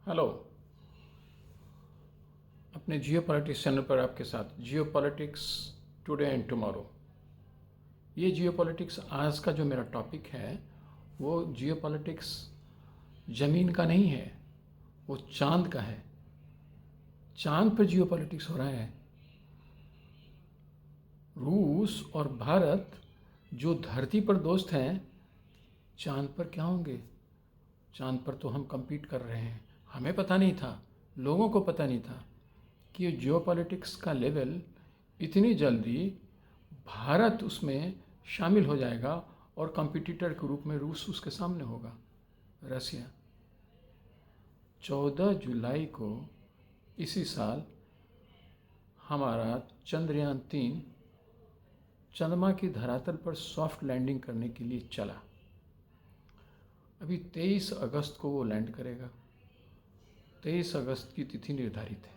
Hello. अपने जियो politics channel पर आपके साथ जियो पॉलिटिक्स टुडे एंड टुमारो। ये जियो पॉलिटिक्स आज का जो मेरा टॉपिक है वो जियो पॉलिटिक्स ज़मीन का नहीं है, वो चांद का है। चांद पर जियो पॉलिटिक्स हो रहा है। रूस और भारत जो धरती पर दोस्त हैं, चांद पर क्या होंगे? चांद पर तो हम compete कर रहे हैं। हमें पता नहीं था, लोगों को पता नहीं था कि ये जियो पॉलिटिक्स का लेवल इतनी जल्दी भारत उसमें शामिल हो जाएगा और कंपटीटर के रूप में रूस उसके सामने होगा। रसिया 14 जुलाई को इसी साल हमारा चंद्रयान-3 चंद्रमा की धरातल पर सॉफ्ट लैंडिंग करने के लिए चला। अभी 23 अगस्त को वो लैंड करेगा। 23 अगस्त की तिथि निर्धारित है,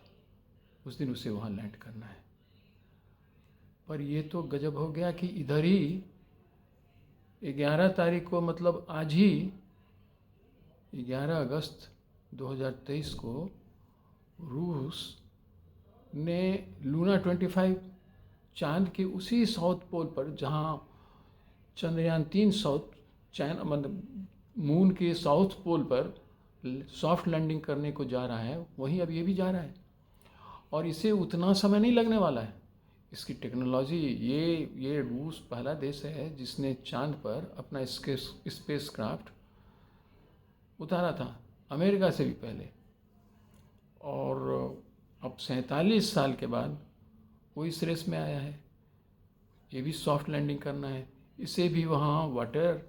उस दिन उसे वहाँ लैंड करना है। पर ये तो गजब हो गया कि इधर ही 11 तारीख को, मतलब आज ही 11 अगस्त 2023 को रूस ने लूना 25 चांद के उसी साउथ पोल पर, जहाँ चंद्रयान-3 साउथ चाइना मतलब मून के साउथ पोल पर सॉफ्ट लैंडिंग करने को जा रहा है, वहीं अब ये भी जा रहा है। और इसे उतना समय नहीं लगने वाला है। इसकी टेक्नोलॉजी, ये रूस पहला देश है जिसने चांद पर अपना स्पेस क्राफ्ट उतारा था, अमेरिका से भी पहले। और अब 47 साल के बाद वो इस रेस में आया है। ये भी सॉफ्ट लैंडिंग करना है, इसे भी वहाँ वाटर,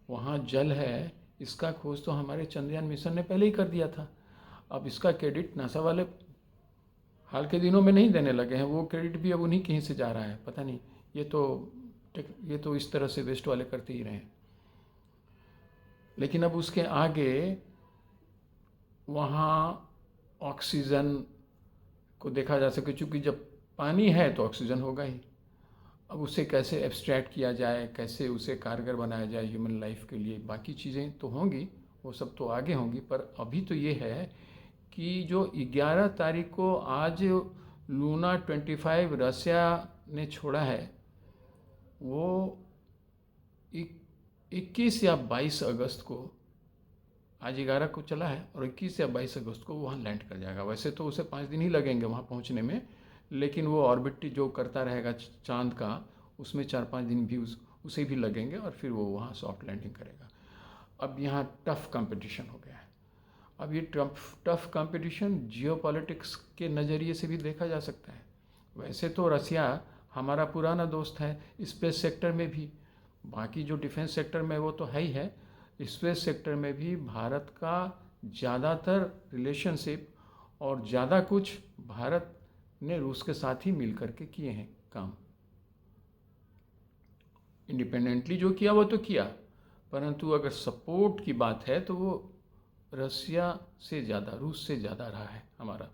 वहाँ जल है, इसका खोज तो हमारे चंद्रयान मिशन ने पहले ही कर दिया था। अब इसका क्रेडिट नासा वाले हाल के दिनों में नहीं देने लगे हैं, वो क्रेडिट भी अब उन्हीं कहीं से जा रहा है, पता नहीं। ये तो इस तरह से वेस्ट वाले करते ही रहे। लेकिन अब उसके आगे वहाँ ऑक्सीजन को देखा जा सके, क्योंकि जब पानी है तो ऑक्सीजन होगा ही। अब उसे कैसे एब्स्ट्रैक्ट किया जाए, कैसे उसे कारगर बनाया जाए ह्यूमन लाइफ के लिए, बाकी चीज़ें तो होंगी, वो सब तो आगे होंगी। पर अभी तो ये है कि जो 11 तारीख को आज लूना 25 रसिया ने छोड़ा है, वो 21 या 22 अगस्त को, आज 11 को चला है और 21 या 22 अगस्त को वहाँ लैंड कर जाएगा। वैसे तो उसे 5 दिन ही लगेंगे वहाँ पहुँचने में, लेकिन वो ऑर्बिट जो करता रहेगा चांद का, उसमें 4-5 दिन भी उसे भी लगेंगे और फिर वो वहाँ सॉफ्ट लैंडिंग करेगा। अब यहाँ टफ कंपटीशन हो गया है। अब ये टफ कंपटीशन जियो पॉलिटिक्स के नज़रिए से भी देखा जा सकता है। वैसे तो रसिया हमारा पुराना दोस्त है, स्पेस सेक्टर में भी, बाकी जो डिफेंस सेक्टर में वो तो है ही है, स्पेस सेक्टर में भी भारत का ज़्यादातर रिलेशनशिप और ज़्यादा कुछ भारत ने रूस के साथ ही मिल करके किए हैं काम। इंडिपेंडेंटली जो किया वो तो किया, परंतु अगर सपोर्ट की बात है तो वो रसिया से ज़्यादा, रूस से ज़्यादा रहा है हमारा।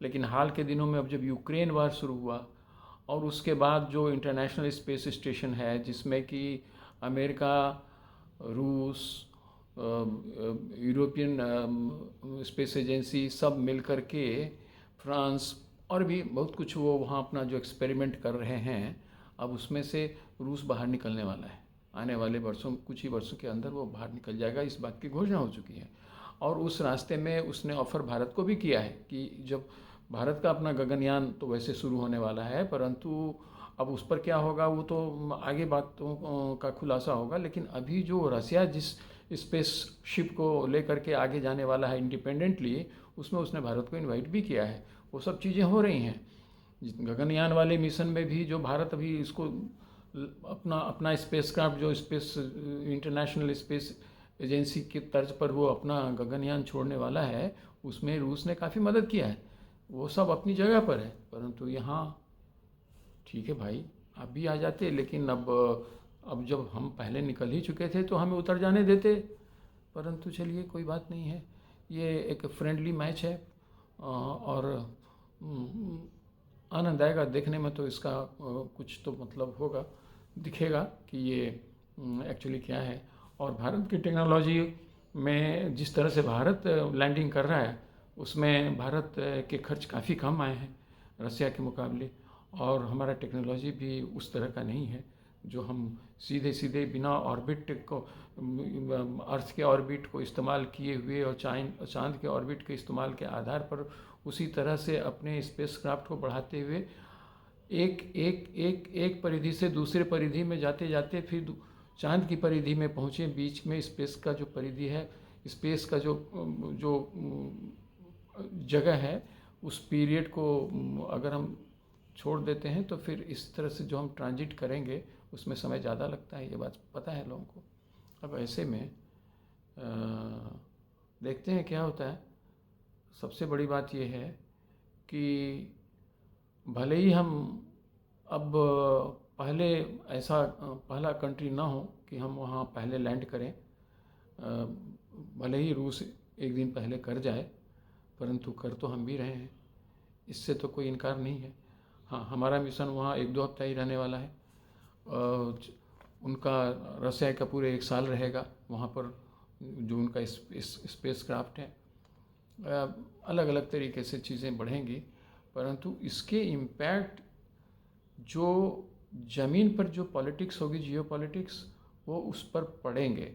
लेकिन हाल के दिनों में अब जब यूक्रेन वार शुरू हुआ और उसके बाद जो इंटरनेशनल स्पेस स्टेशन है, जिसमें कि अमेरिका, रूस, यूरोपियन स्पेस एजेंसी सब मिल कर के, फ्रांस और भी बहुत कुछ, वो वहाँ अपना जो एक्सपेरिमेंट कर रहे हैं, अब उसमें से रूस बाहर निकलने वाला है। आने वाले वर्षों, कुछ ही वर्षों के अंदर वो बाहर निकल जाएगा, इस बात की घोषणा हो चुकी है। और उस रास्ते में उसने ऑफ़र भारत को भी किया है कि जब भारत का अपना गगनयान तो वैसे शुरू होने वाला है, परंतु अब उस पर क्या होगा वो तो आगे बातों का खुलासा होगा। लेकिन अभी जो रसिया जिस स्पेस शिप को लेकर के आगे जाने वाला है इंडिपेंडेंटली, उसमें उसने भारत को इनवाइट भी किया है। वो सब चीज़ें हो रही हैं। गगनयान वाले मिशन में भी जो भारत अभी इसको अपना अपना स्पेसक्राफ्ट, जो स्पेस इंटरनेशनल स्पेस एजेंसी की तर्ज पर वो अपना गगनयान छोड़ने वाला है, उसमें रूस ने काफ़ी मदद किया है। वो सब अपनी जगह पर है, परंतु यहाँ ठीक है भाई, आप भी आ जाते, लेकिन अब जब हम पहले निकल ही चुके थे तो हमें उतर जाने देते। परंतु चलिए, कोई बात नहीं है, ये एक फ्रेंडली मैच है और आनंद आएगा देखने में। तो इसका कुछ तो मतलब होगा, दिखेगा कि ये एक्चुअली क्या है। और भारत की टेक्नोलॉजी में जिस तरह से भारत लैंडिंग कर रहा है उसमें भारत के खर्च काफ़ी कम आए हैं रसिया के मुकाबले, और हमारा टेक्नोलॉजी भी उस तरह का नहीं है जो हम सीधे सीधे बिना ऑर्बिट को, अर्थ के ऑर्बिट को इस्तेमाल किए हुए और चांद के ऑर्बिट के इस्तेमाल के आधार पर उसी तरह से अपने स्पेसक्राफ्ट को बढ़ाते हुए एक एक एक एक परिधि से दूसरे परिधि में जाते जाते फिर चांद की परिधि में पहुँचे। बीच में स्पेस का जो परिधि है, स्पेस का जो जो जगह है, उस पीरियड को अगर हम छोड़ देते हैं तो फिर इस तरह से जो हम ट्रांजिट करेंगे उसमें समय ज़्यादा लगता है, ये बात पता है लोगों को। अब ऐसे में देखते हैं क्या होता है। सबसे बड़ी बात यह है कि भले ही हम अब पहले ऐसा पहला कंट्री ना हो कि हम वहाँ पहले लैंड करें, भले ही रूस एक दिन पहले कर जाए, परंतु कर तो हम भी रहे हैं, इससे तो कोई इनकार नहीं है। हाँ, हमारा मिशन वहाँ 1-2 हफ्ता ही रहने वाला है, उनका रसिया का पूरे 1 साल रहेगा वहाँ पर जो उनका स्पेस क्राफ्ट है। अलग अलग तरीके से चीज़ें बढ़ेंगी, परंतु इसके इम्पैक्ट जो ज़मीन पर जो पॉलिटिक्स होगी, जियो पॉलिटिक्स, वो उस पर पड़ेंगे।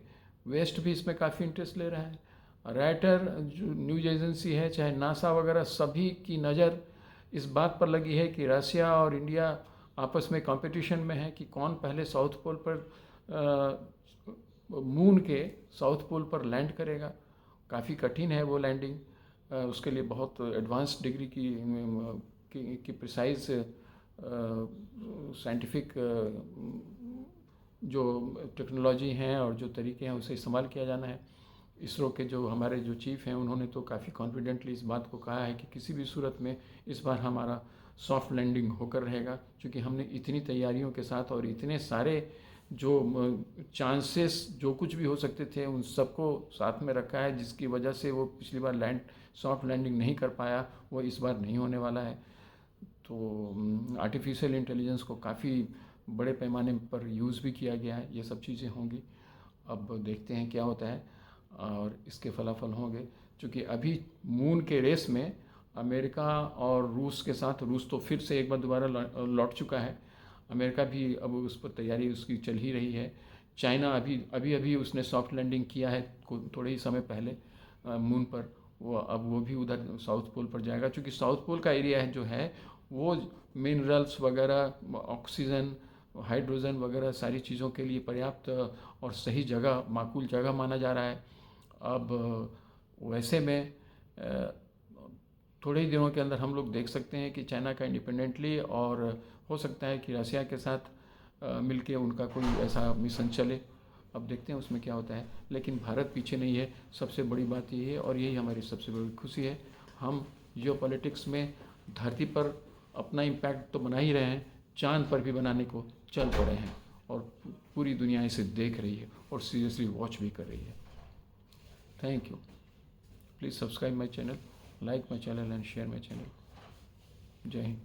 वेस्ट भी इसमें काफ़ी इंटरेस्ट ले रहा है। राइटर जो न्यूज एजेंसी है, चाहे नासा वगैरह, सभी की नज़र इस बात पर लगी है कि रसिया और इंडिया आपस में कंपटीशन में है कि कौन पहले साउथ पोल पर मून के साउथ पोल पर लैंड करेगा। काफ़ी कठिन है वो लैंडिंग, उसके लिए बहुत एडवांस डिग्री की प्रिसाइज साइंटिफिक जो टेक्नोलॉजी हैं और जो तरीके हैं उसे इस्तेमाल किया जाना है। इसरो के जो हमारे जो चीफ हैं उन्होंने तो काफ़ी कॉन्फिडेंटली इस बात को कहा है कि किसी भी सूरत में इस बार हमारा सॉफ्ट लैंडिंग होकर रहेगा, क्योंकि हमने इतनी तैयारियों के साथ और इतने सारे जो चांसेस जो कुछ भी हो सकते थे उन सबको साथ में रखा है, जिसकी वजह से वो पिछली बार सॉफ्ट लैंडिंग नहीं कर पाया, वो इस बार नहीं होने वाला है। तो आर्टिफिशियल इंटेलिजेंस को काफ़ी बड़े पैमाने पर यूज़ भी किया गया है। ये सब चीज़ें होंगी, अब देखते हैं क्या होता है और इसके फलाफल होंगे। क्योंकि अभी मून के रेस में अमेरिका और रूस के साथ, रूस तो फिर से एक बार दोबारा लौट चुका है, अमेरिका भी अब उस पर तैयारी उसकी चल ही रही है। चाइना अभी उसने सॉफ्ट लैंडिंग किया है थोड़े ही समय पहले मून पर, वो भी उधर साउथ पोल पर जाएगा, क्योंकि साउथ पोल का एरिया है जो है वो मिनरल्स वगैरह, ऑक्सीजन, हाइड्रोजन वगैरह सारी चीज़ों के लिए पर्याप्त और सही जगह, माकूल जगह माना जा रहा है। अब वैसे में थोड़े ही दिनों के अंदर हम लोग देख सकते हैं कि चाइना का इंडिपेंडेंटली, और हो सकता है कि रसिया के साथ मिलके उनका कोई ऐसा मिशन चले। अब देखते हैं उसमें क्या होता है, लेकिन भारत पीछे नहीं है। सबसे बड़ी बात यही है और यही हमारी सबसे बड़ी खुशी है, हम जियोपॉलिटिक्स में धरती पर अपना इम्पैक्ट तो बना ही रहे हैं, चांद पर भी बनाने को चल पड़े हैं और पूरी दुनिया इसे देख रही है और सीरियसली वॉच भी कर रही है। Thank you. Please subscribe my channel, like my channel and share my channel. Jai Hind.